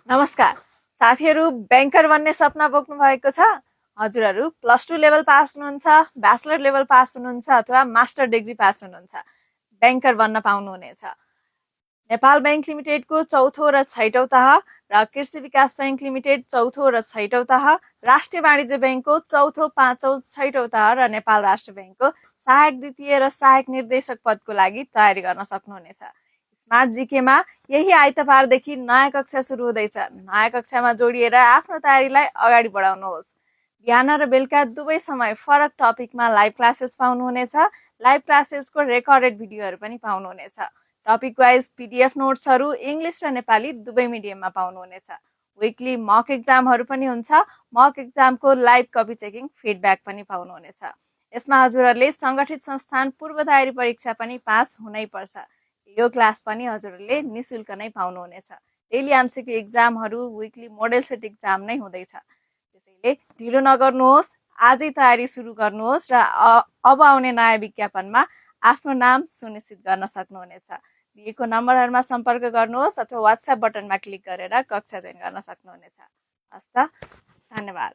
नमस्कार साथीहरू, बैंकर बन्ने सपना बोक्नु भएको छ? हजुरहरू प्लस 2 लेभल पास हुनुहुन्छ, ब्याचलर लेभल पास हुनुहुन्छ अथवा मास्टर डिग्री पास हुनुहुन्छ, बैंकर बन्न पाउनुहुनेछ। नेपाल बैंक लिमिटेडको चौथो र छैटौं तह र कृषि विकास बैंक लिमिटेड चौथो र छैटौं तह, राष्ट्रिय वाणिज्य बैंकको चौथो, पाँचौं, छैटौं तह र नेपाल राष्ट्र बैंकको सहायक द्वितीय र सहायक निर्देशक पदको लागि तयारी गर्न सक्नुहुनेछ। स्मार्ट जीकेमा यही आइतबारदेखि नयाँ कक्षा सुरु हुँदैछ। नयाँ कक्षामा जोडिएर आफ्नो तयारीलाई अगाडि बढाउनुहोस्। बिहान र बेलुका दुवै समय फरक टपिकमा लाइभ क्लासेस पाउनुहुनेछ। लाइभ क्लासेसको रेकर्डेड भिडियोहरू पनि पाउनुहुनेछ। टपिक वाइज पीडीएफ नोट्सहरू इङ्ग्लिस र नेपाली दुवै मिडियममा पाउनुहुनेछ। विकली मक एक्जामहरू पनि हुन्छ। मक एक्जामको लाइभ कपी चेकिङ फिडब्याक पनि पाउनुहुनेछ। यसमा हजुरहरूले सङ्गठित संस्थान पूर्व तयारी परीक्षा पनि पास हुनै पर्छ। यो क्लास पनि हजुरहरूले निशुल्क नै पाउनुहुनेछ। डेली एमसीक्यू एक्जामहरू, विकली मोडेल सेट एक्जाम नै हुँदैछ। त्यसैले ढिलो नगर्नुहोस्, आजै तयारी सुरु गर्नुहोस् र अब आउने नयाँ विज्ञापनमा आफ्नो नाम सुनिश्चित गर्न सक्नुहुनेछ। दिएको नम्बरहरूमा सम्पर्क गर्नुहोस् अथवा व्हाट्सएप बटनमा क्लिक गरेर कक्षा जोइन गर्न सक्नुहुनेछ। हस्त, धन्यवाद।